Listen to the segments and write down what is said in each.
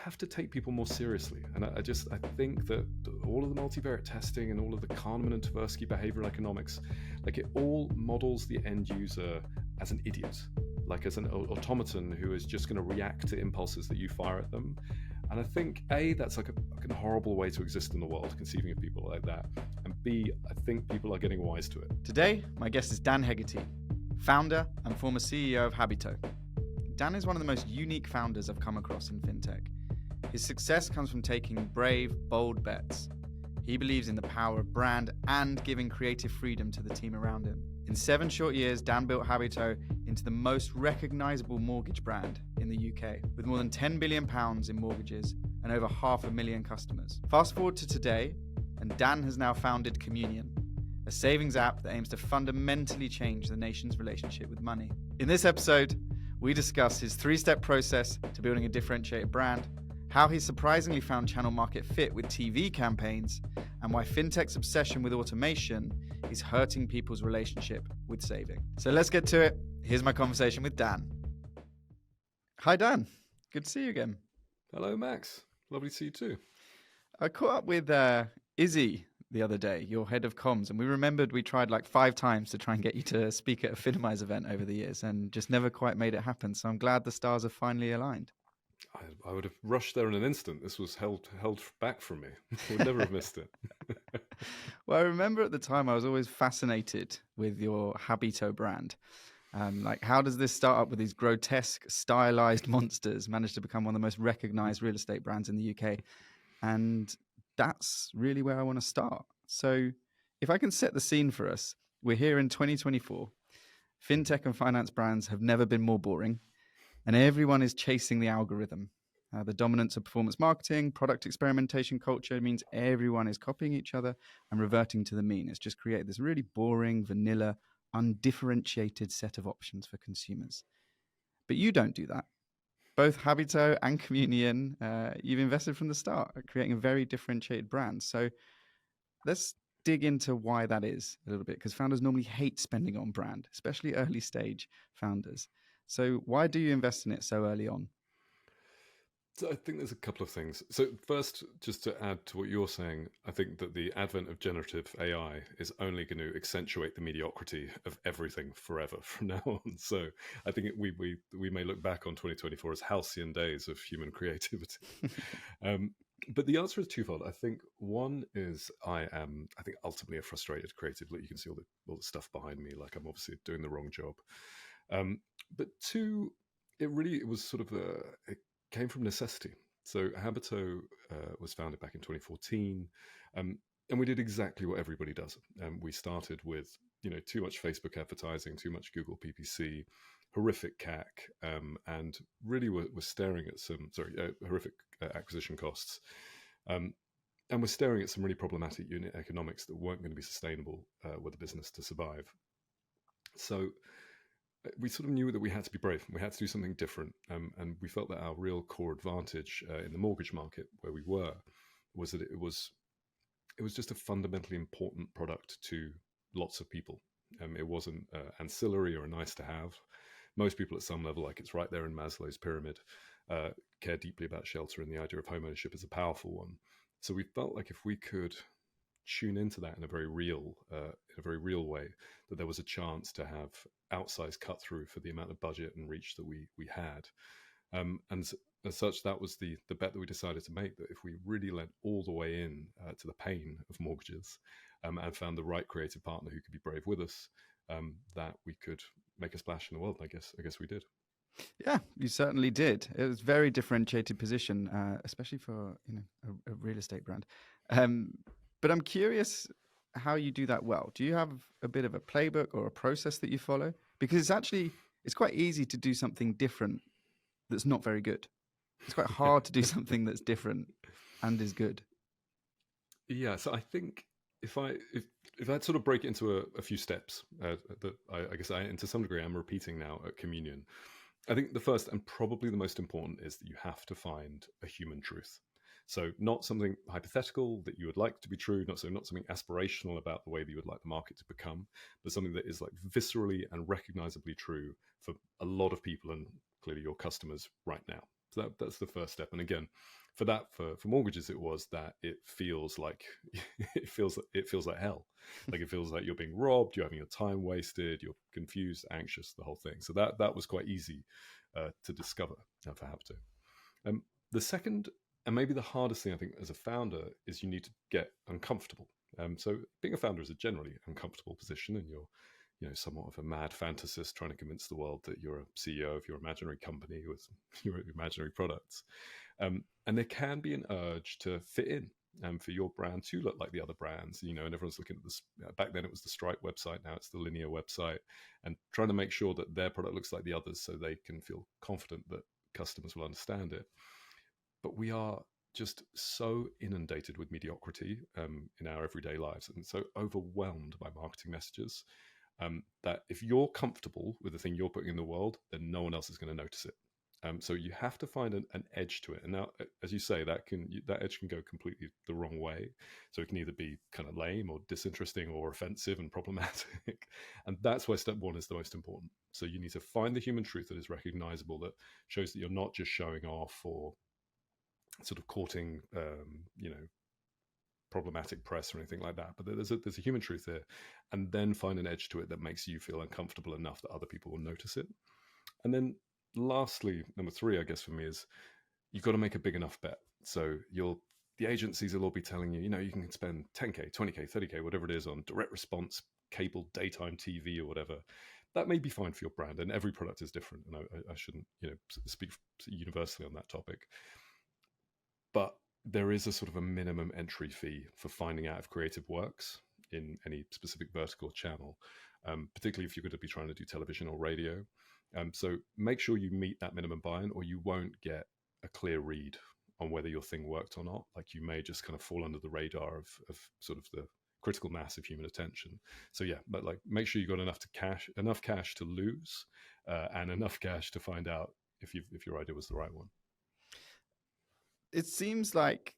have to take people more seriously. And I think that all of the multivariate testing and all of the Kahneman and Tversky behavioral economics, like it all models the end user as an idiot, like as an automaton who is just going to react to impulses that you fire at them. And I think A, that's like a fucking horrible way to exist in the world, conceiving of people like that. And B, I think people are getting wise to it. Today, my guest is Dan Hegarty, founder and former CEO of Habito. Dan is one of the most unique founders I've come across in fintech. His success comes from taking brave, bold bets. He believes in the power of brand and giving creative freedom to the team around him. In 7 short years, Dan built Habito into the most recognizable mortgage brand in the UK, with more than £10 billion in mortgages and over 500,000 customers. Fast forward to today, and Dan has now founded Communion, a savings app that aims to fundamentally change the nation's relationship with money. In this episode, we discuss his 3-step process to building a differentiated brand, how he surprisingly found channel market fit with TV campaigns, and why fintech's obsession with automation is hurting people's relationship with saving. So let's get to it. Here's my conversation with Dan. Hi, Dan. Good to see you again. Hello, Max. Lovely to see you too. I caught up with Izzy the other day, your head of comms, and we remembered we tried like 5 times to try and get you to speak at a Finimize event over the years and just never quite made it happen. So I'm glad the stars have finally aligned. I would have rushed there in an instant. This was held back from me. I would never have missed it. Well, I remember at the time I was always fascinated with your Habito brand. Like, how does this startup with these grotesque, stylized monsters manage to become one of the most recognized real estate brands in the UK? And that's really where I want to start. So if I can set the scene for us, we're here in 2024. Fintech and finance brands have never been more boring, and everyone is chasing the algorithm. The dominance of performance marketing, product experimentation culture means everyone is copying each other and reverting to the mean. It's just created this really boring, vanilla, undifferentiated set of options for consumers. But you don't do that. Both Habito and Communion, you've invested from the start, creating a very differentiated brand. So let's dig into why that is a little bit, because founders normally hate spending on brand, especially early stage founders. So why do you invest in it so early on? So I think there's a couple of things. So first, just to add to what you're saying, I think that the advent of generative AI is only going to accentuate the mediocrity of everything forever from now on. So I think we may look back on 2024 as halcyon days of human creativity. But the answer is twofold. I think one is I think ultimately a frustrated creative. Like, you can see all the stuff behind me. Like, I'm obviously doing the wrong job. But two, it was sort of it came from necessity. So Habito was founded back in 2014, and we did exactly what everybody does. We started with too much Facebook advertising, too much Google PPC, horrific CAC, and really we're staring at some horrific acquisition costs, and we're staring at some really problematic unit economics that weren't going to be sustainable with the business to survive. So we sort of knew that we had to be brave. We had to do something different, and we felt that our real core advantage in the mortgage market where we were was that it was just a fundamentally important product to lots of people. It wasn't ancillary or a nice to have. Most people at some level, like it's right there in Maslow's pyramid, care deeply about shelter, and the idea of home ownership is a powerful one. So we felt like if we could tune into that in a very real way, that there was a chance to have outsized cut through for the amount of budget and reach that we had. And as such, that was the bet that we decided to make, that if we really went all the way in to the pain of mortgages and found the right creative partner who could be brave with us, that we could make a splash in the world. I guess we did. Yeah, you certainly did. It was a very differentiated position, especially for a real estate brand. But I'm curious how you do that well. Do you have a bit of a playbook or a process that you follow? Because it's quite easy to do something different that's not very good. It's quite hard to do something that's different and is good. Yeah, so I think if I'd sort of break it into a few steps that I guess to some degree I'm repeating now at Communion. I think the first and probably the most important is that you have to find a human truth. So not something hypothetical that you would like to be true, not something aspirational about the way that you would like the market to become, but something that is like viscerally and recognizably true for a lot of people, and clearly your customers right now. So that's the first step. And again, for mortgages, it was that it feels like it feels like hell. Like it feels like you're being robbed, you're having your time wasted, you're confused, anxious, the whole thing. So that was quite easy to discover for Habito. The second, and maybe the hardest thing I think as a founder, is you need to get uncomfortable. So being a founder is a generally uncomfortable position, and you're somewhat of a mad fantasist trying to convince the world that you're a CEO of your imaginary company with your imaginary products. And there can be an urge to fit in, for your brand to look like the other brands, and everyone's looking at this. Back then it was the Stripe website, now it's the Linear website, and trying to make sure that their product looks like the others so they can feel confident that customers will understand it. But we are just so inundated with mediocrity in our everyday lives, and so overwhelmed by marketing messages, that if you're comfortable with the thing you're putting in the world, then no one else is going to notice it. So you have to find an edge to it. And now, as you say, that edge can go completely the wrong way. So it can either be kind of lame or disinteresting or offensive and problematic. And that's why step one is the most important. So you need to find the human truth that is recognizable, that shows that you're not just showing off or sort of courting, problematic press or anything like that. But there's a human truth there, and then find an edge to it that makes you feel uncomfortable enough that other people will notice it. And then lastly, number three, I guess for me, is you've got to make a big enough bet. So the agencies will all be telling you, you can spend 10K, 20K, 30K, whatever it is, on direct response, cable, daytime TV or whatever. That may be fine for your brand, and every product is different. And I shouldn't, speak universally on that topic. But there is a sort of a minimum entry fee for finding out if creative works in any specific vertical channel, particularly if you're going to be trying to do television or radio. So make sure you meet that minimum buy-in, or you won't get a clear read on whether your thing worked or not. Like you may just kind of fall under the radar of sort of the critical mass of human attention. So yeah, but like make sure you got enough cash to lose, and enough cash to find out if your idea was the right one. It seems like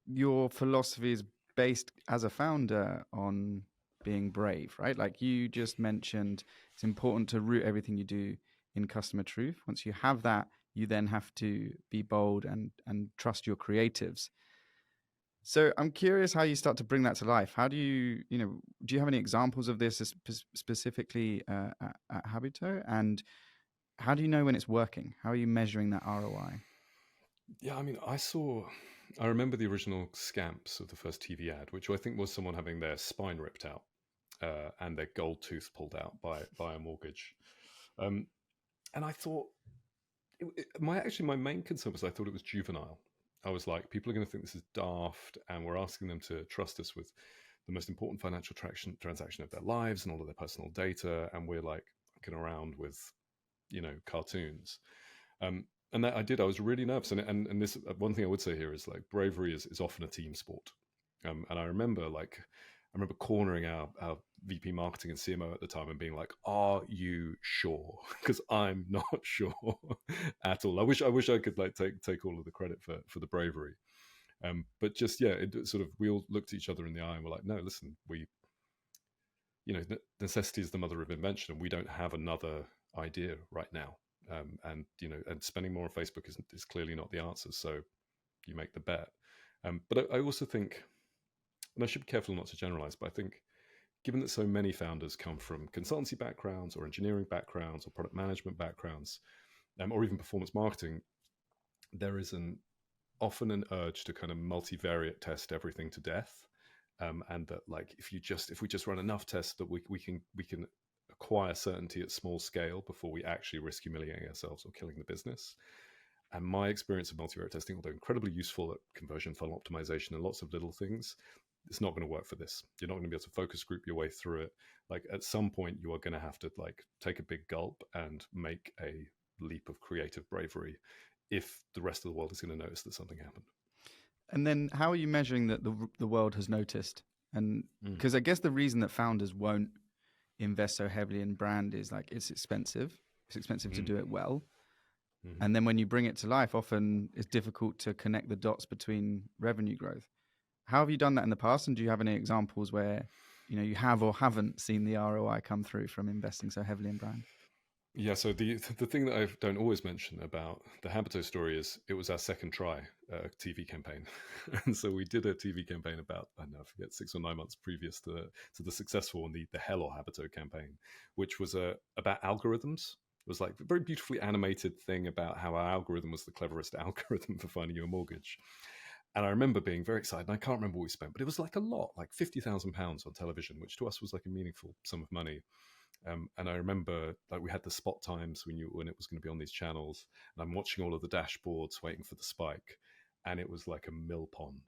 your philosophy is based as a founder on being brave, right? Like you just mentioned, it's important to root everything you do in customer truth. Once you have that, you then have to be bold and trust your creatives. So I'm curious how you start to bring that to life. How do you have any examples of this specifically at Habito? And how do you know when it's working? How are you measuring that ROI? Yeah, I mean, I remember the original scamps of the first TV ad, which I think was someone having their spine ripped out and their gold tooth pulled out by a mortgage. And I thought, my main concern was I thought it was juvenile. I was like, people are going to think this is daft, and we're asking them to trust us with the most important financial transaction of their lives and all of their personal data, and we're like fucking around with, cartoons. And that I did. I was really nervous, and this one thing I would say here is like bravery is often a team sport. And I remember cornering our VP marketing and CMO at the time and being like, "Are you sure?" Because I'm not sure at all. I wish I could like take all of the credit for the bravery. But just it sort of, we all looked at each other in the eye and were like, "No, listen, necessity is the mother of invention, and we don't have another idea right now." And spending more on Facebook is clearly not the answer. So you make the bet. But I also think, and I should be careful not to generalize, but I think given that so many founders come from consultancy backgrounds or engineering backgrounds or product management backgrounds, or even performance marketing, there is often an urge to kind of multivariate test everything to death. And that like, if we just run enough tests that we can acquire certainty at small scale before we actually risk humiliating ourselves or killing the business. And my experience of multivariate testing, although incredibly useful at conversion funnel optimization and lots of little things, it's not going to work for this. You're not going to be able to focus group your way through it. Like at some point, you are going to have to like take a big gulp and make a leap of creative bravery if the rest of the world is going to notice that something happened. And then how are you measuring that the world has noticed? And because I guess the reason that founders won't invest so heavily in brand is like it's expensive. It's expensive to do it well. And then when you bring it to life, often it's difficult to connect the dots between revenue growth. How have you done that in the past? And do you have any examples where you have or haven't seen the ROI come through from investing so heavily in brand? Yeah, so the thing that I don't always mention about the Habito story is it was our second try TV campaign, and so we did a TV campaign about, I don't know, I forget, 6 or 9 months previous to the successful one, the Hell or Habito campaign, which was about algorithms. It was like a very beautifully animated thing about how our algorithm was the cleverest algorithm for finding you a mortgage. And I remember being very excited. And I can't remember what we spent, but it was like a lot, like £50,000 on television, which to us was like a meaningful sum of money. And I remember like we had the spot times, we knew when it was going to be on these channels, and I'm watching all of the dashboards waiting for the spike, and it was like a mill pond.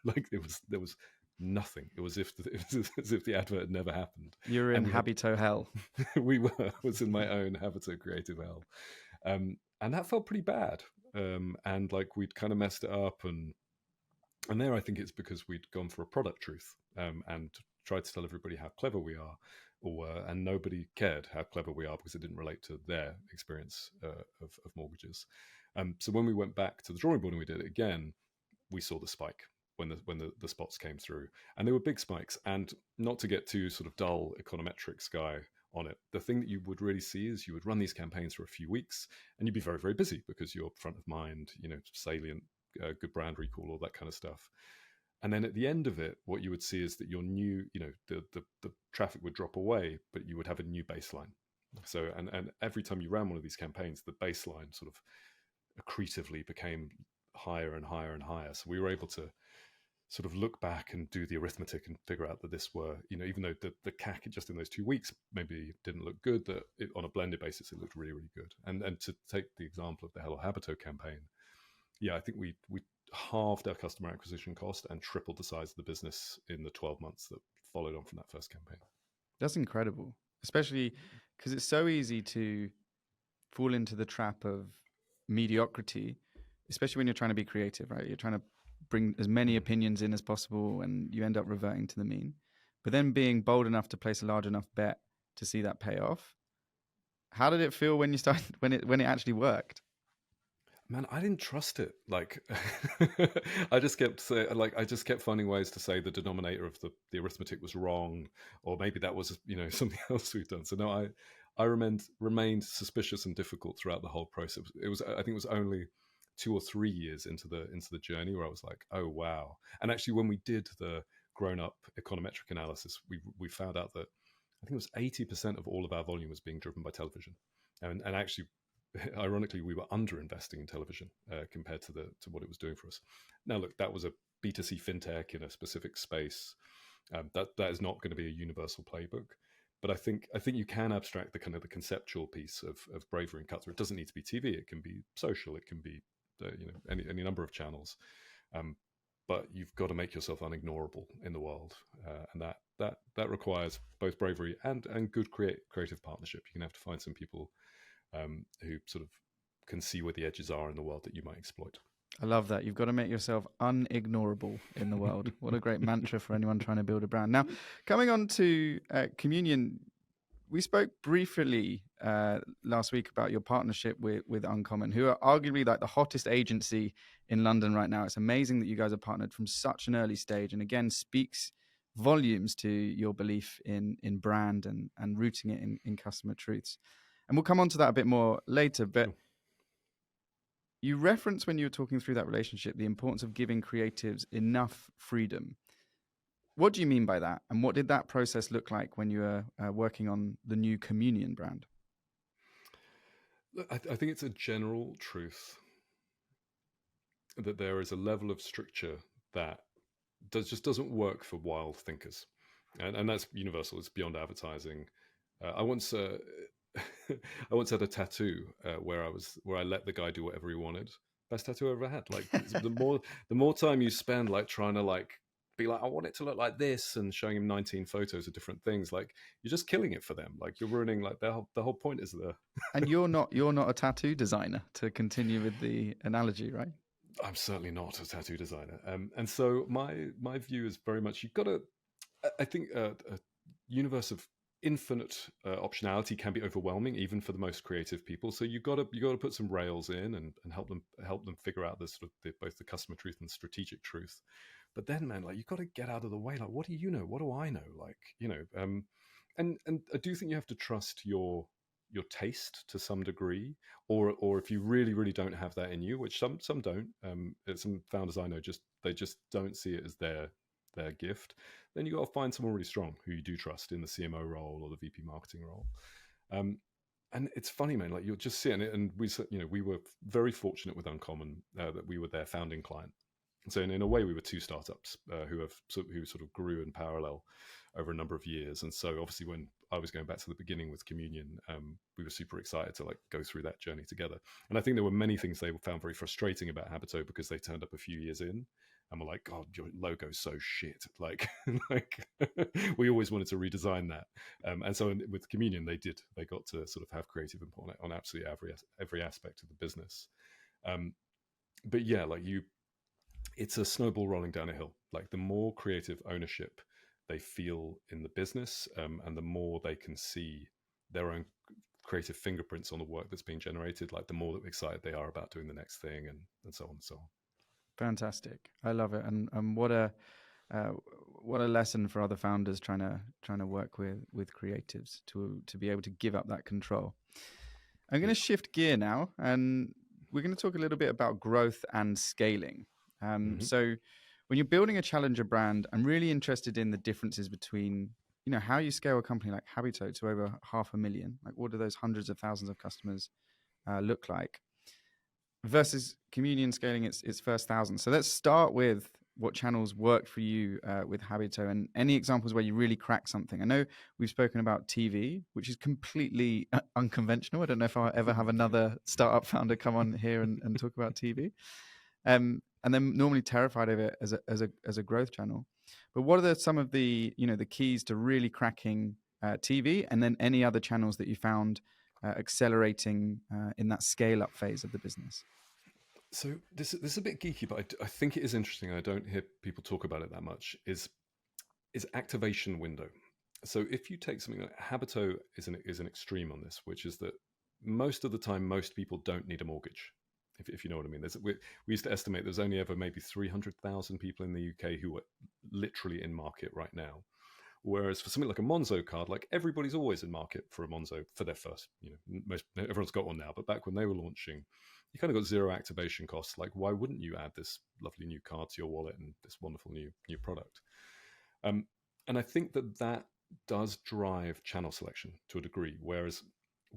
Like there was nothing. It was it was as if the advert had never happened. You're in And we had Habito hell. we were I was in my own Habito creative hell, and that felt pretty bad. And like we'd kind of messed it up, and there I think it's because we'd gone for a product truth, and tried to tell everybody how clever we are, and nobody cared how clever we are because it didn't relate to their experience of mortgages. So when we went back to the drawing board and we did it again, we saw the spike when the spots came through, and they were big spikes. And not to get too sort of dull econometrics guy on it, the thing that you would really see is you would run these campaigns for a few weeks, and you'd be very, very busy because you're front of mind, salient, good brand recall, all that kind of stuff. And then at the end of it, what you would see is that your new, the traffic would drop away, but you would have a new baseline. So, and every time you ran one of these campaigns, the baseline sort of accretively became higher and higher and higher. So we were able to sort of look back and do the arithmetic and figure out that this were, even though the CAC just in those 2 weeks maybe didn't look good, that on a blended basis, it looked really, really good. And to take the example of the Hello Habito campaign, yeah, I think we halved our customer acquisition cost and tripled the size of the business in the 12 months that followed on from that first campaign. That's incredible, especially because it's so easy to fall into the trap of mediocrity, especially when you're trying to be creative, right? You're trying to bring as many opinions in as possible and you end up reverting to the mean. But then being bold enough to place a large enough bet to see that pay off. How did it feel when you started when it actually worked? Man, I didn't trust it. Like, I just kept finding ways to say the denominator of the arithmetic was wrong, or maybe that was something else we've done. So no, I remained suspicious and difficult throughout the whole process. I think it was only 2 or 3 years into the journey where I was like, oh wow. And actually, when we did the grown up econometric analysis, we found out that I think it was 80% of all of our volume was being driven by television, and actually ironically, we were underinvesting in television compared to what it was doing for us. Now, look, that was a B2C fintech in a specific space. That is not going to be a universal playbook. But I think you can abstract the kind of the conceptual piece of bravery and cut through. It doesn't need to be TV. It can be social. It can be any number of channels. But you've got to make yourself unignorable in the world, and that requires both bravery and good creative partnership. You're gonna have to find some people who sort of can see where the edges are in the world that you might exploit. I love that. You've got to make yourself unignorable in the world. What a great mantra for anyone trying to build a brand. Now, coming on to Communion, we spoke briefly last week about your partnership with Uncommon, who are arguably like the hottest agency in London right now. It's amazing that you guys are partnered from such an early stage, and again, speaks volumes to your belief in brand and rooting it in customer truths. And we'll come on to that a bit more later, but you referenced when you were talking through that relationship the importance of giving creatives enough freedom. What do you mean by that? And what did that process look like when you were working on the new Communion brand? Look, I think it's a general truth that there is a level of stricture that just doesn't work for wild thinkers. And that's universal. It's beyond advertising. I once had a tattoo where I let the guy do whatever he wanted. Best tattoo I ever had. Like the more time you spend like trying to like be like, I want it to look like this, and showing him 19 photos of different things, like you're just killing it for them. Like you're ruining like the whole point is there. And you're not a tattoo designer, to continue with the analogy, right? I'm certainly not a tattoo designer. And so my view is very much you've got to. I think a universe of infinite optionality can be overwhelming, even for the most creative people. So you got to put some rails in and help them figure out this sort of both the customer truth and strategic truth. But then, man, like you've got to get out of the way. Like, what do you know? What do I know? Like, and I do think you have to trust your your taste to some degree, or if you really don't have that in you, which some don't. Some founders I know they just don't see it as their gift. Then you got to find someone really strong who you do trust in the CMO role or the VP marketing role. And it's funny, man. Like you're just seeing it, and we were very fortunate with Uncommon that we were their founding client. So in a way, we were two startups who sort of grew in parallel over a number of years. And so obviously, when I was going back to the beginning with Communion, we were super excited to like go through that journey together. And I think there were many things they found very frustrating about Habito because they turned up a few years in and were like, "God, your logo's so shit!" Like, like we always wanted to redesign that. And so with Communion, they got to sort of have creative input on absolutely every aspect of the business. But yeah, like it's a snowball rolling down a hill. Like the more creative ownership they feel in the business, and the more they can see their own creative fingerprints on the work that's being generated, like the more excited they are about doing the next thing, and so on and so on. Fantastic. I love it. And what a lesson for other founders trying to work with creatives to be able to give up that control. I'm going to shift gear now, and we're going to talk a little bit about growth and scaling. So when you're building a challenger brand, I'm really interested in the differences between, how you scale a company like Habito to over 500,000. Like, what do those hundreds of thousands of customers look like versus Communion scaling its first 1,000. So let's start with what channels worked for you with Habito, and any examples where you really crack something. I know we've spoken about TV, which is completely unconventional. I don't know if I'll ever have another startup founder come on here and talk about TV. And then normally terrified of it as a growth channel. But what are some of the the keys to really cracking TV, and then any other channels that you found accelerating in that scale up phase of the business? So this is a bit geeky, but I think it is interesting. I don't hear people talk about it that much. Is activation window. So if you take something like Habito is an extreme on this, which is that most of the time most people don't need a mortgage. If you know what I mean. We used to estimate there's only ever maybe 300,000 people in the UK who are literally in market right now. Whereas for something like a Monzo card, like everybody's always in market for a Monzo for their first, everyone's got one now, but back when they were launching, you kind of got zero activation costs. Like, why wouldn't you add this lovely new card to your wallet and this wonderful new product? And I think that does drive channel selection to a degree, whereas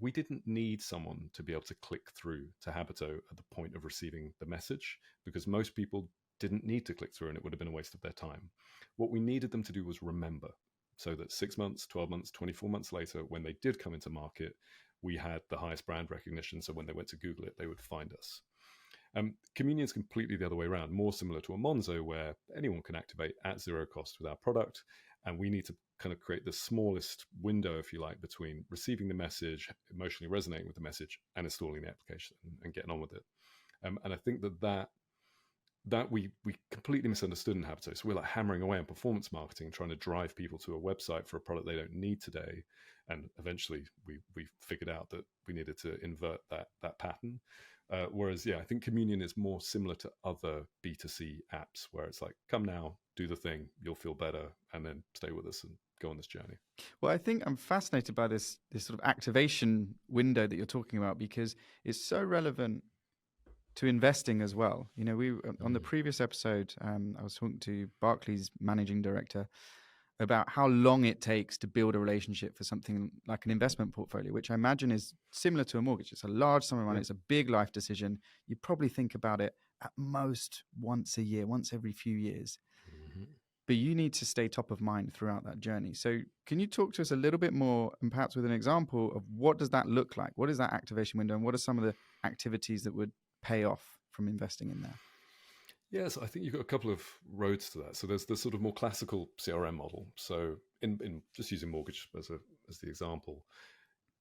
we didn't need someone to be able to click through to Habito at the point of receiving the message, because most people didn't need to click through and it would have been a waste of their time. What we needed them to do was remember, so that 6 months, 12 months, 24 months later, when they did come into market, we had the highest brand recognition. So when they went to Google it, they would find us. Communion is completely the other way around, more similar to a Monzo, where anyone can activate at zero cost with our product. And we need to kind of create the smallest window, if you like, between receiving the message, emotionally resonating with the message, and installing the application and getting on with it. And I think that we completely misunderstood in Habito. So we're like hammering away on performance marketing, trying to drive people to a website for a product they don't need today. And eventually we figured out that we needed to invert that pattern. Whereas, I think Communion is more similar to other B2C apps, where it's like, come now, do the thing, you'll feel better, and then stay with us and go on this journey. Well, I think I'm fascinated by this sort of activation window that you're talking about, because it's so relevant to investing as well. We on the previous episode, I was talking to Barclays managing director about how long it takes to build a relationship for something like an investment portfolio, which I imagine is similar to a mortgage. It's a large sum of money. It's a big life decision. You probably think about it at most once a year, once every few years. But you need to stay top of mind throughout that journey. So can you talk to us a little bit more, and perhaps with an example of what does that look like? What is that activation window, and what are some of the activities that would pay off from investing in there? Yes, I think you've got a couple of roads to that. So there's the sort of more classical CRM model. So in just using mortgage as the example,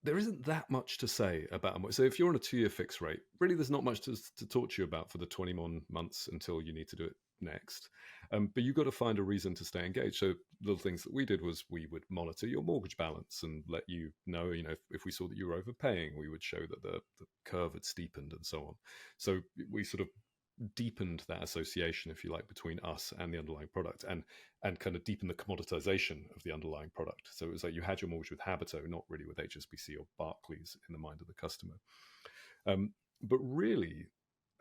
there isn't that much to say about. So if you're on a 2-year fixed rate, really there's not much to talk to you about for the 21 months until you need to do it next. But you've got to find a reason to stay engaged. So little things that we did was we would monitor your mortgage balance and let you know, if we saw that you were overpaying, we would show that the curve had steepened and so on. So we sort of deepened that association, if you like, between us and the underlying product, and kind of deepened the commoditization of the underlying product. So it was like you had your mortgage with Habito, not really with HSBC or Barclays in the mind of the customer. But really,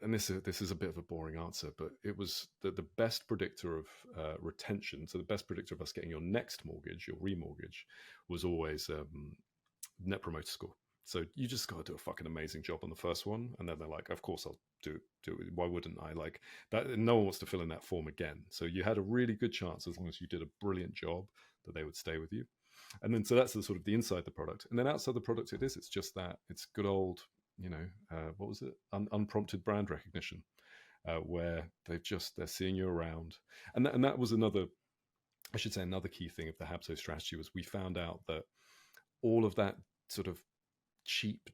and this is a bit of a boring answer, but it was the best predictor of retention. So the best predictor of us getting your next mortgage, your remortgage, was always Net Promoter Score. So you just got to do a fucking amazing job on the first one, and then they're like, "Of course I'll do it. Why wouldn't I?" Like that. No one wants to fill in that form again. So you had a really good chance, as long as you did a brilliant job, that they would stay with you. And then so that's the sort of the inside the product, and then outside the product, it's just that it's good old, what was it? Unprompted brand recognition, where they're seeing you around, and that was another key thing of the Habso strategy was we found out that all of that sort of cheap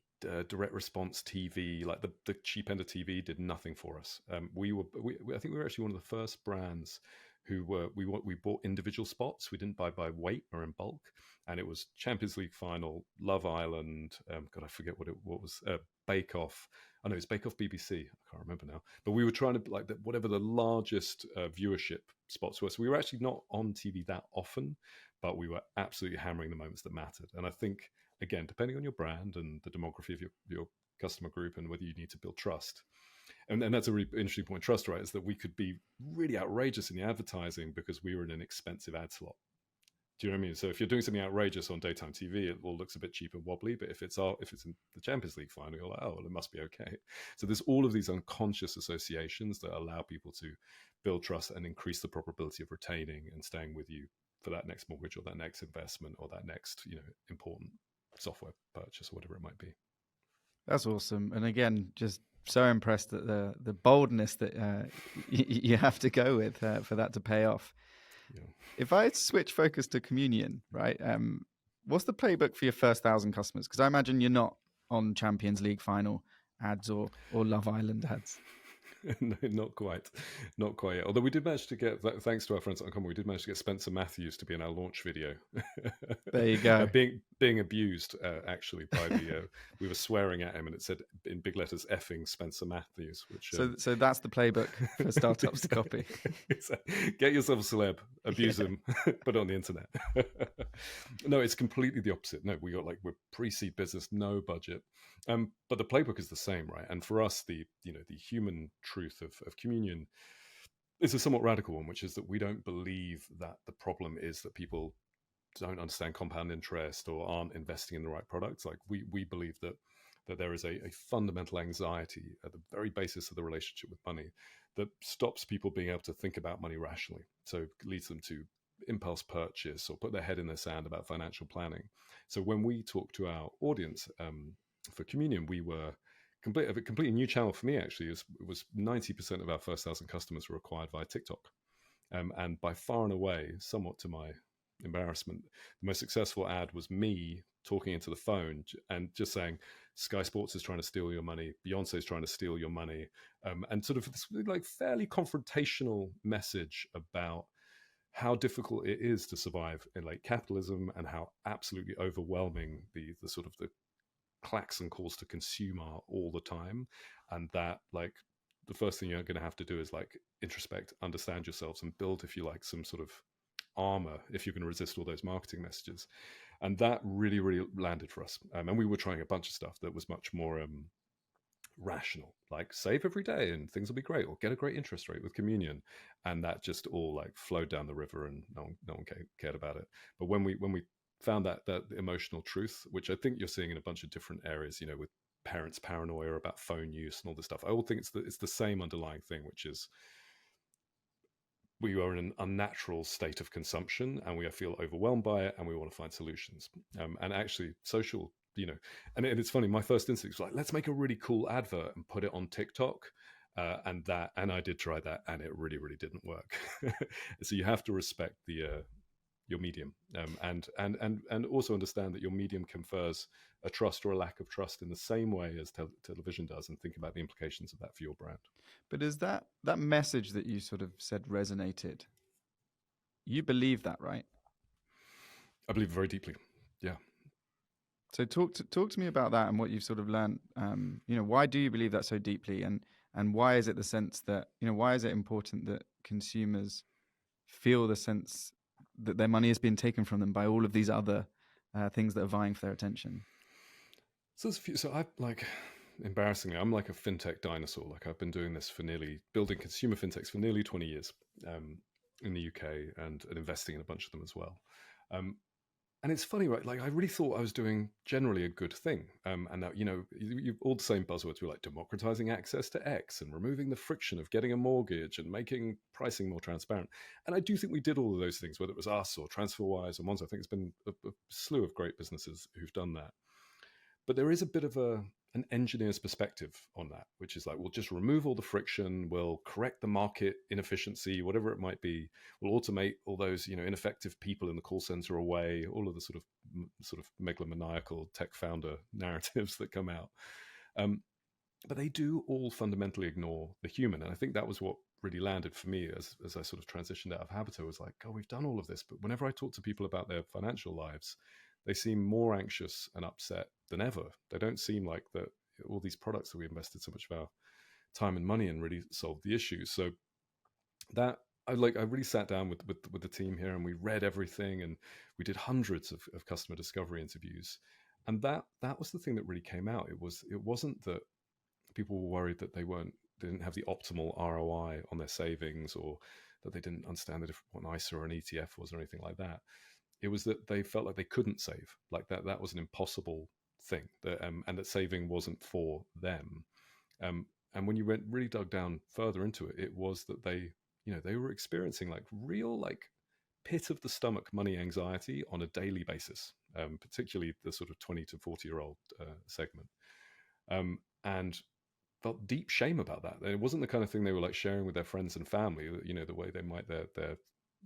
direct response TV, like the cheap end of TV, did nothing for us. I think we were actually one of the first brands who we bought individual spots. We didn't buy by weight or in bulk, and it was Champions League final, Love Island. God, I forget what was. Bake Off. I know it's Bake Off BBC. I can't remember now. But we were trying to like whatever the largest viewership spots were. So we were actually not on TV that often, but we were absolutely hammering the moments that mattered. And I think, again, depending on your brand and the demography of your customer group and whether you need to build trust. And that's a really interesting point, trust, right? Is that we could be really outrageous in the advertising because we were in an expensive ad slot. Do you know what I mean? So if you're doing something outrageous on daytime TV, it all looks a bit cheap and wobbly. But if it's in the Champions League final, you're like, oh, well, it must be okay. So there's all of these unconscious associations that allow people to build trust and increase the probability of retaining and staying with you for that next mortgage or that next investment or that next, important software purchase or whatever it might be. That's awesome. And again, just so impressed at the boldness that you have to go with for that to pay off. Yeah. If I switch focus to Communion, right? What's the playbook for your first 1,000 customers? Because I imagine you're not on Champions League final ads or Love Island ads. No, not quite yet. Although we did manage to get, thanks to our friends at Uncommon, we did manage to get Spencer Matthews to be in our launch video. There you go. Being abused, actually, by we were swearing at him, and it said in big letters, "effing Spencer Matthews." Which so that's the playbook for startups to copy. Get yourself a celeb, abuse him, put it on the internet. No, it's completely the opposite. No, we're pre-seed business, no budget. But the playbook is the same, right? And for us, the human truth of Communion is a somewhat radical one, which is that we don't believe that the problem is that people don't understand compound interest or aren't investing in the right products. Like we believe that there is a fundamental anxiety at the very basis of the relationship with money that stops people being able to think about money rationally. So it leads them to impulse purchase or put their head in the sand about financial planning. So when we talk to our audience for Communion, we were a completely new channel for me, actually. It was 90% of our first 1,000 customers were acquired via TikTok. And by far and away, somewhat to my embarrassment, the most successful ad was me talking into the phone and just saying, Sky Sports is trying to steal your money, Beyonce is trying to steal your money, and sort of this like fairly confrontational message about how difficult it is to survive in like capitalism and how absolutely overwhelming the sort of the klaxon calls to consume are all the time, and that like the first thing you're going to have to do is like introspect, understand yourselves, and build, if you like, some sort of armor if you're going to resist all those marketing messages. And that really, really landed for us. And we were trying a bunch of stuff that was much more rational, like save every day and things will be great, or get a great interest rate with Communion. And that just all like flowed down the river, and no one cared about it. But when we found that emotional truth, which I think you're seeing in a bunch of different areas, with parents' paranoia about phone use and all this stuff, I all think it's the same underlying thing, which is we are in an unnatural state of consumption and we feel overwhelmed by it and we want to find solutions. And actually social, and it's funny, my first instinct was like, let's make a really cool advert and put it on TikTok. And I did try that and it really, really didn't work. So you have to respect your medium, and also understand that your medium confers a trust or a lack of trust in the same way as television does, and think about the implications of that for your brand. But is that message that you sort of said resonated? You believe that, right? I believe very deeply. Yeah. So talk to me about that and what you've sort of learned. Why do you believe that so deeply? And And why is it the sense that, why is it important that consumers feel the sense that their money is being taken from them by all of these other things that are vying for their attention? So there's a few. So I like, embarrassingly, I'm like a fintech dinosaur. Like I've been doing this for building consumer fintechs for nearly 20 years in the UK, and investing in a bunch of them as well. Um, and it's funny, right? Like I really thought I was doing generally a good thing. And now, you all the same buzzwords were like democratizing access to X and removing the friction of getting a mortgage and making pricing more transparent. And I do think we did all of those things, whether it was us or TransferWise or Monzo. I think it's been a slew of great businesses who've done that. But there is a bit of an engineer's perspective on that, which is like, we'll just remove all the friction, we'll correct the market inefficiency, whatever it might be, we'll automate all those ineffective people in the call center away, all of the sort of megalomaniacal tech founder narratives that come out. But they do all fundamentally ignore the human, and I think that was what really landed for me as I sort of transitioned out of Habito. Was like, oh, we've done all of this, but whenever I talk to people about their financial lives, they seem more anxious and upset than ever. They don't seem like that all these products that we invested so much of our time and money in really solved the issues. So that I really sat down with the team here, and we read everything, and we did hundreds of customer discovery interviews, and that was the thing that really came out. It wasn't that people were worried that they didn't have the optimal ROI on their savings, or that they didn't understand what an ISA or an ETF was, or anything like that. It was that they felt like they couldn't save, like that was an impossible thing, and that saving wasn't for them. And when you really dug down further into it, it was that they were experiencing like real like pit of the stomach money anxiety on a daily basis, particularly the sort of 20 to 40-year-old segment, and felt deep shame about that. It wasn't the kind of thing they were like sharing with their friends and family, the way they might their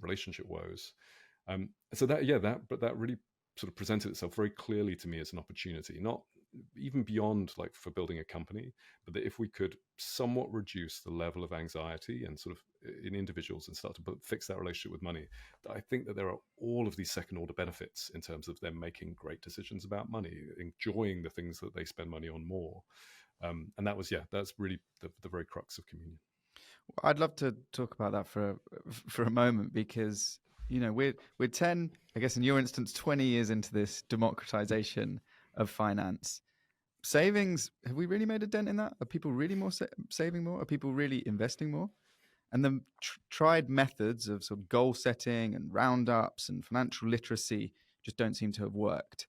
relationship woes. So that really sort of presented itself very clearly to me as an opportunity, not even beyond like for building a company, but that if we could somewhat reduce the level of anxiety and sort of in individuals and start to fix that relationship with money, I think that there are all of these second order benefits in terms of them making great decisions about money, enjoying the things that they spend money on more. And that's really the very crux of communion. Well, I'd love to talk about that for a moment, because we're 10, I guess in your instance, 20 years into this democratization of finance. Savings, have we really made a dent in that? Are people really more saving more? Are people really investing more? And the tried methods of sort of goal setting and roundups and financial literacy just don't seem to have worked.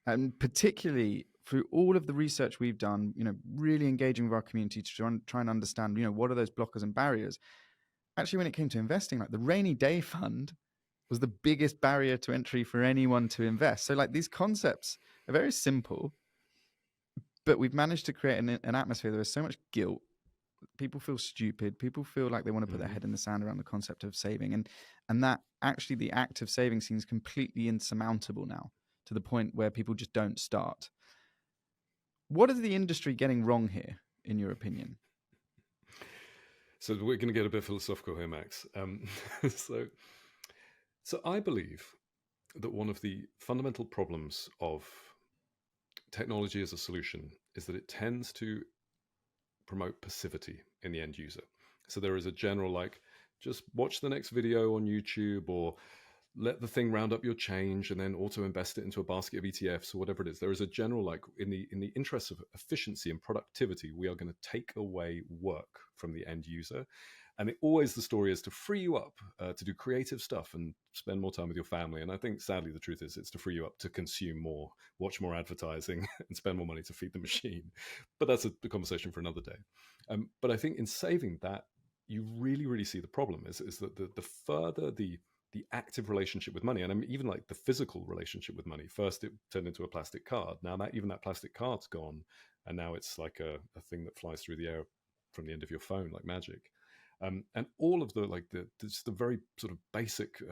And particularly through all of the research we've done, really engaging with our community to try and understand, what are those blockers and barriers. Actually, when it came to investing, like the rainy day fund was the biggest barrier to entry for anyone to invest. So like these concepts are very simple, but we've managed to create an atmosphere. There is so much guilt. People feel stupid. People feel like they want to put their head in the sand around the concept of saving. And that actually the act of saving seems completely insurmountable now, to the point where people just don't start. What is the industry getting wrong here, in your opinion? So we're going to get a bit philosophical here, Max. So I believe that one of the fundamental problems of technology as a solution is that it tends to promote passivity in the end user. So there is a general like, just watch the next video on YouTube, or let the thing round up your change and then auto invest it into a basket of ETFs or whatever it is. There is a general like, in the interest of efficiency and productivity, we are going to take away work from the end user. And always the story is to free you up to do creative stuff and spend more time with your family. And I think sadly the truth is it's to free you up to consume more, watch more advertising, and spend more money to feed the machine. But that's a conversation for another day. But I think in saving that, you really, really see the problem is that the further the active relationship with money, and I mean, even like the physical relationship with money. First, it turned into a plastic card. Now that plastic card's gone, and now it's like a thing that flies through the air from the end of your phone like magic. And all of the very sort of basic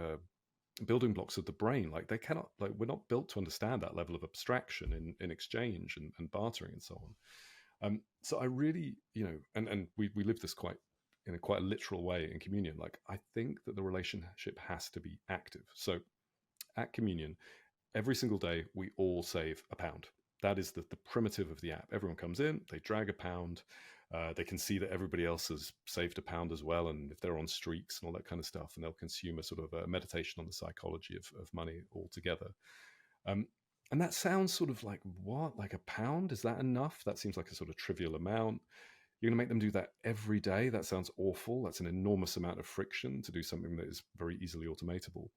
building blocks of the brain, like they cannot, like we're not built to understand that level of abstraction in exchange and bartering and so on. So I really, and we live this in quite a literal way in communion. Like I think that the relationship has to be active. So at communion, every single day we all save £1. That is the primitive of the app. Everyone comes in, they drag £1. They can see that everybody else has saved a pound as well, and if they're on streaks and all that kind of stuff, and they'll consume a sort of a meditation on the psychology of money altogether. Um, and that sounds sort of like, what? Like a pound? Is that enough? That seems like a sort of trivial amount. You're going to make them do that every day? That sounds awful. That's an enormous amount of friction to do something that is very easily automatable.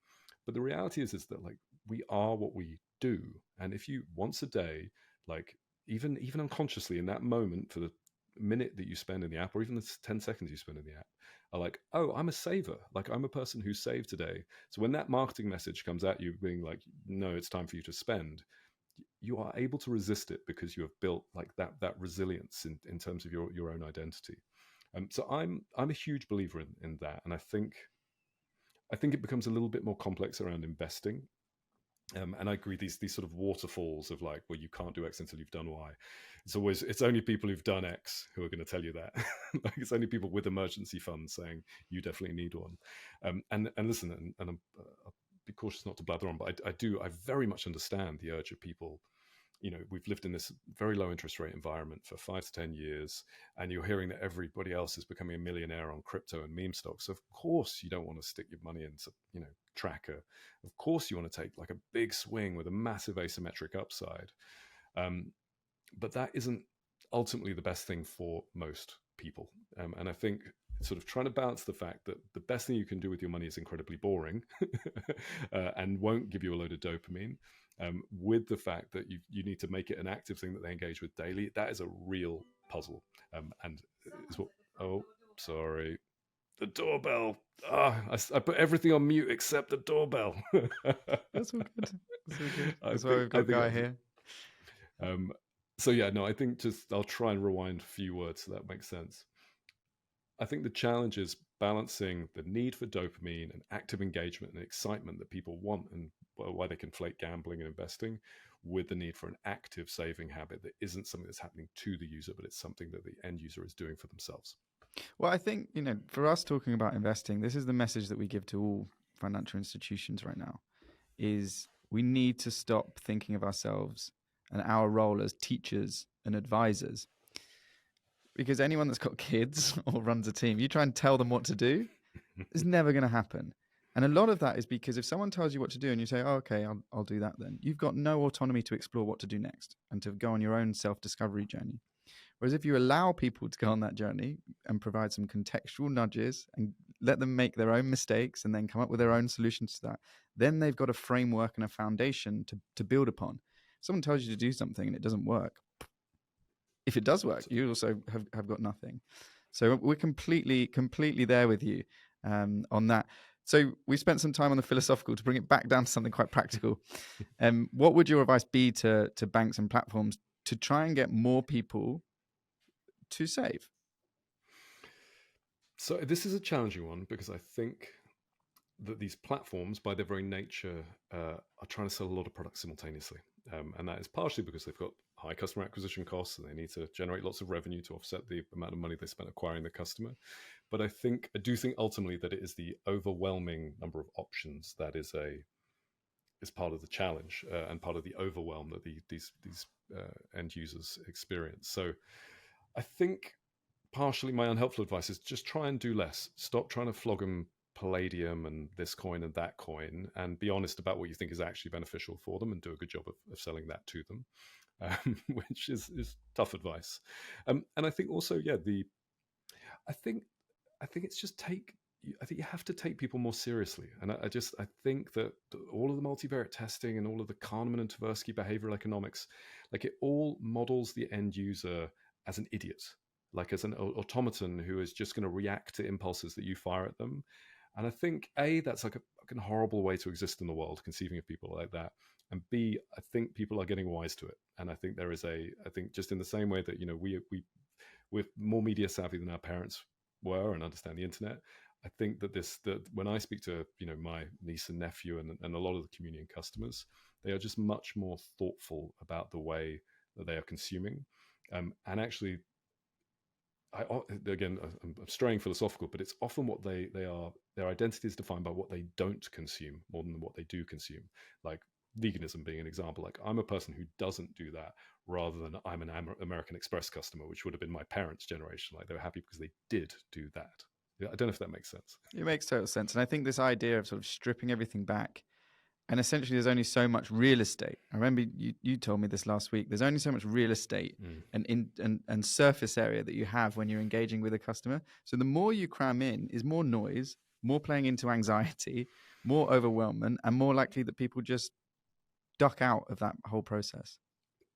But the reality is that like we are what we do, and if you once a day, like even unconsciously in that moment for the minute that you spend in the app, or even the 10 seconds you spend in the app, are like, oh, I'm a saver. Like I'm a person who saved today. So when that marketing message comes at you being like, no, it's time for you to spend, you are able to resist it because you have built like that resilience in terms of your own identity. So I'm a huge believer in that, and I think it becomes a little bit more complex around investing. And I agree, these sort of waterfalls of like, well, you can't do X until you've done Y. It's only people who've done X who are going to tell you that. Like it's only people with emergency funds saying you definitely need one. And listen, and I'll be cautious not to blather on, but I very much understand the urge of people. We've lived in this very low interest rate environment for 5 to 10 years, and you're hearing that everybody else is becoming a millionaire on crypto and meme stocks. Of course, you don't want to stick your money into, tracker. Of course, you want to take like a big swing with a massive asymmetric upside. But that isn't ultimately the best thing for most people. And I think sort of trying to balance the fact that the best thing you can do with your money is incredibly boring and won't give you a load of dopamine, with the fact that you need to make it an active thing that they engage with daily. That is a real puzzle. And is what, oh, sorry. The doorbell. I put everything on mute except the doorbell. That's all good. That's all good. I That's why think, we've I got think Guy that's it. here. So yeah, no, I think just I'll try and rewind a few words so that makes sense. I think the challenge is balancing the need for dopamine and active engagement and excitement that people want, and why they conflate gambling and investing, with the need for an active saving habit that isn't something that's happening to the user, but it's something that the end user is doing for themselves. Well, I think, for us talking about investing, this is the message that we give to all financial institutions right now, is we need to stop thinking of ourselves and our role as teachers and advisors. Because anyone that's got kids or runs a team, you try and tell them what to do, it's never going to happen. And a lot of that is because if someone tells you what to do and you say, oh, okay, I'll do that then, you've got no autonomy to explore what to do next and to go on your own self-discovery journey. Whereas if you allow people to go on that journey and provide some contextual nudges and let them make their own mistakes and then come up with their own solutions to that, then they've got a framework and a foundation to build upon. If someone tells you to do something and it doesn't work, if it does work, you also have got nothing. So we're completely there with you on that. So we spent some time on the philosophical to bring it back down to something quite practical. What would your advice be to banks and platforms to try and get more people to save? So this is a challenging one because I think that these platforms, by their very nature, are trying to sell a lot of products simultaneously. And that is partially because they've got high customer acquisition costs and they need to generate lots of revenue to offset the amount of money they spent acquiring the customer. But I do think ultimately that it is the overwhelming number of options that is part of the challenge and part of the overwhelm that these end users experience. So I think partially my unhelpful advice is just try and do less. Stop trying to flog them Palladium and this coin and that coin, and be honest about what you think is actually beneficial for them, and do a good job of selling that to them, which is tough advice. And I think also, yeah, I think it's just I think you have to take people more seriously, and I think that all of the multivariate testing and all of the Kahneman and Tversky behavioral economics, like it all models the end user as an idiot, like as an automaton who is just going to react to impulses that you fire at them. And I think that's like a fucking horrible way to exist in the world, conceiving of people like that. And B, I think people are getting wise to it. And I think I think just in the same way that we're more media savvy than our parents were and understand the internet. I think that when I speak to my niece and nephew and a lot of the community and customers, they are just much more thoughtful about the way that they are consuming, and actually. Again, I'm straying philosophical, but it's often what they are. Their identity is defined by what they don't consume more than what they do consume. Like veganism being an example. Like, I'm a person who doesn't do that, rather than I'm an American Express customer, which would have been my parents' generation. Like, they were happy because they did do that. Yeah, I don't know if that makes sense. It makes total sense. And I think this idea of sort of stripping everything back, and essentially there's only so much real estate. I remember you told me this last week. There's only so much real estate and surface area that you have when you're engaging with a customer. So the more you cram in is more noise, more playing into anxiety, more overwhelmment, and more likely that people just duck out of that whole process.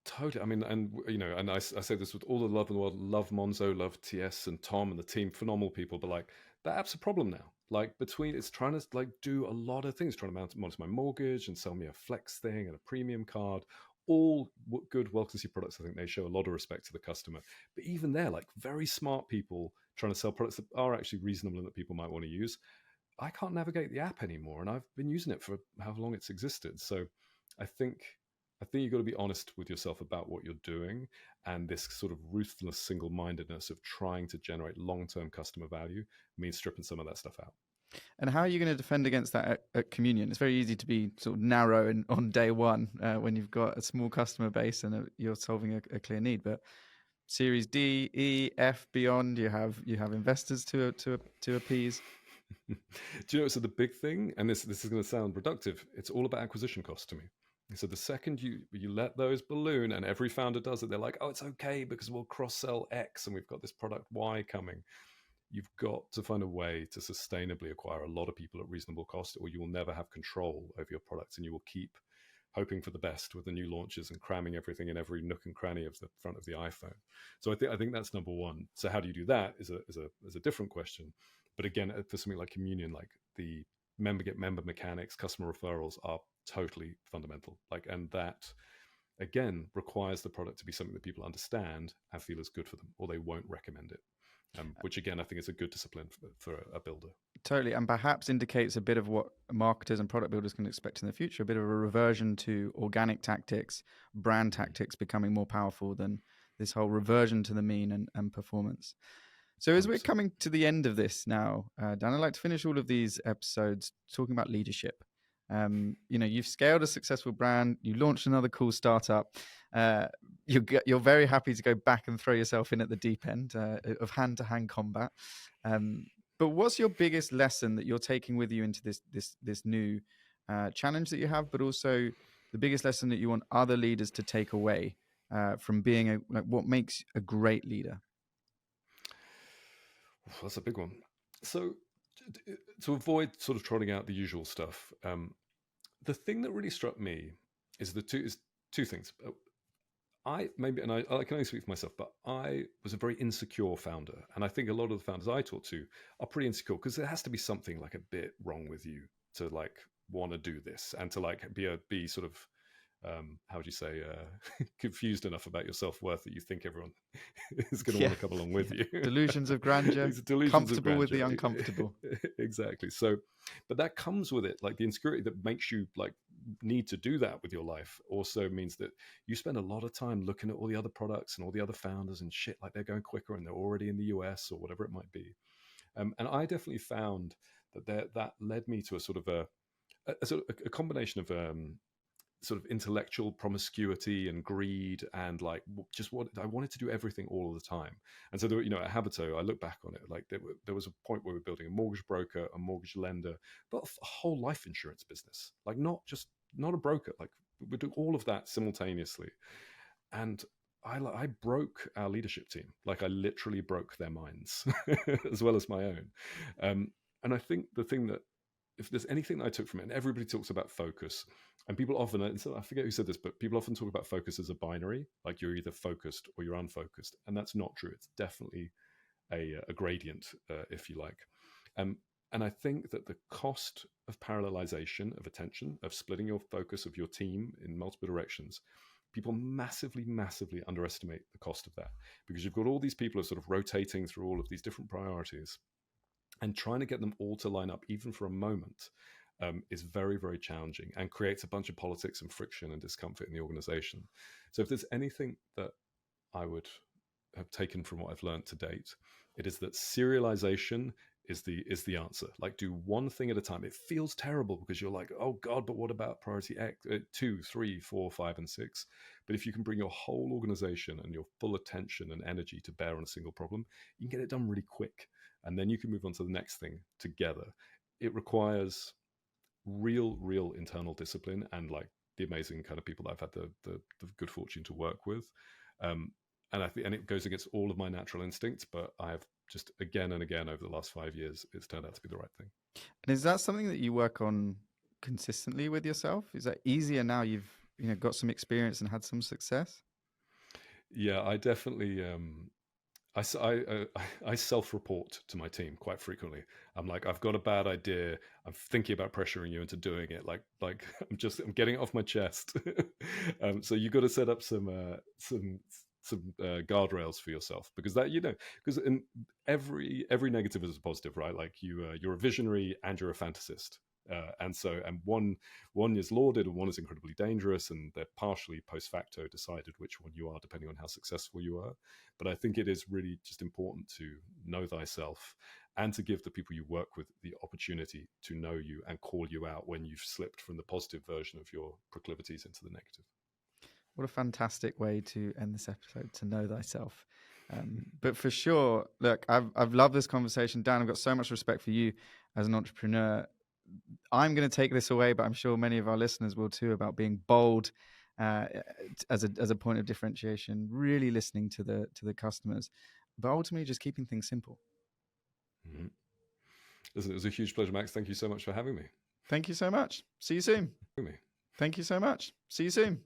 Totally. I mean, and and I say this with all the love in the world. Love Monzo, love TS and Tom and the team, phenomenal people. But like, that app's a problem now. Like, between it's trying to like do a lot of things, trying to monitor my mortgage and sell me a flex thing and a premium card. All good, well-conceived products. I think they show a lot of respect to the customer. But even there, like, very smart people trying to sell products that are actually reasonable and that people might want to use. I can't navigate the app anymore, and I've been using it for how long it's existed. So I think you've got to be honest with yourself about what you're doing, and this sort of ruthless single-mindedness of trying to generate long-term customer value means stripping some of that stuff out. And how are you going to defend against that at Communion? It's very easy to be sort of narrow on day one when you've got a small customer base and you're solving a clear need. But Series D, E, F, beyond, you have investors to appease. Do you know, so the big thing, and this is going to sound reductive, it's all about acquisition costs to me. So the second you let those balloon, and every founder does it, they're like, oh, it's okay because we'll cross-sell X and we've got this product Y coming. You've got to find a way to sustainably acquire a lot of people at reasonable cost, or you will never have control over your products, and you will keep hoping for the best with the new launches and cramming everything in every nook and cranny of the front of the iPhone. So I think that's number one. So how do you do that is a different question. But again, for something like Communion, like the member get member mechanics, customer referrals are totally fundamental. Like, and that again requires the product to be something that people understand and feel is good for them, or they won't recommend it. Which again, I think is a good discipline for a builder. Totally, and perhaps indicates a bit of what marketers and product builders can expect in the future, a bit of a reversion to organic tactics, brand tactics becoming more powerful than this whole reversion to the mean and performance. So as 100%. We're coming to the end of this now, Dan, I'd like to finish all of these episodes talking about leadership. You've scaled a successful brand, you launched another cool startup, you're very happy to go back and throw yourself in at the deep end of hand-to-hand combat. But what's your biggest lesson that you're taking with you into this new challenge that you have, but also the biggest lesson that you want other leaders to take away from being what makes a great leader? That's a big one. So to avoid sort of trotting out the usual stuff, the thing that really struck me is two things. I can only speak for myself, but I was a very insecure founder. And I think a lot of the founders I talk to are pretty insecure because there has to be something like a bit wrong with you to like want to do this and to like be sort of, how would you say, confused enough about your self-worth that you think everyone is going to want to come along with you. Delusions of grandeur, comfortable with the uncomfortable. Exactly. So, but that comes with it, like the insecurity that makes you like need to do that with your life also means that you spend a lot of time looking at all the other products and all the other founders and shit, like they're going quicker and they're already in the US or whatever it might be. And I definitely found that led me to a sort of a combination of sort of intellectual promiscuity and greed and like just what I wanted to do everything all of the time. And so there, at Habito, I look back on it like there was a point where we were building a mortgage broker, a mortgage lender, but a whole life insurance business, like not a broker, like we do all of that simultaneously. And I broke our leadership team. Like I literally broke their minds as well as my own. And I think the thing that, if there's anything that I took from it, and everybody talks about focus, and people often, I forget who said this, but people often talk about focus as a binary, like you're either focused or you're unfocused. And that's not true. It's definitely a gradient, if you like. And I think that the cost of parallelization of attention, of splitting your focus of your team in multiple directions, people massively, massively underestimate the cost of that, because you've got all these people who are sort of rotating through all of these different priorities, and trying to get them all to line up, even for a moment, is very, very challenging and creates a bunch of politics and friction and discomfort in the organization. So if there's anything that I would have taken from what I've learned to date, it is that serialization is the answer. Like, do one thing at a time. It feels terrible because you're like, oh God, but what about priority X, 2, 3, 4, 5, and 6? But if you can bring your whole organization and your full attention and energy to bear on a single problem, you can get it done really quick. And then you can move on to the next thing together. It requires real internal discipline and like the amazing kind of people that I've had the good fortune to work with. And I think, and it goes against all of my natural instincts, but I've just again and again over the last 5 years, it's turned out to be the right thing. And is that something that you work on consistently with yourself? Is that easier now you've got some experience and had some success? Yeah, I definitely. I self-report to my team quite frequently. I'm like, I've got a bad idea. I'm thinking about pressuring you into doing it. Like I'm getting it off my chest. So you got to set up some guardrails for yourself, because that because in every negative is a positive, right? Like you're a visionary and you're a fantasist. And one is lauded and one is incredibly dangerous, and they're partially post facto decided which one you are depending on how successful you are. But I think it is really just important to know thyself and to give the people you work with the opportunity to know you and call you out when you've slipped from the positive version of your proclivities into the negative. What a fantastic way to end this episode, to know thyself. But for sure, look, I've loved this conversation. Dan, I've got so much respect for you as an entrepreneur. I'm going to take this away, but I'm sure many of our listeners will too, about being bold as a point of differentiation, really listening to the customers, but ultimately just keeping things simple. Mm-hmm. Listen, it was a huge pleasure, Max. Thank you so much for having me. Thank you so much. See you soon. Thank you so much. See you soon.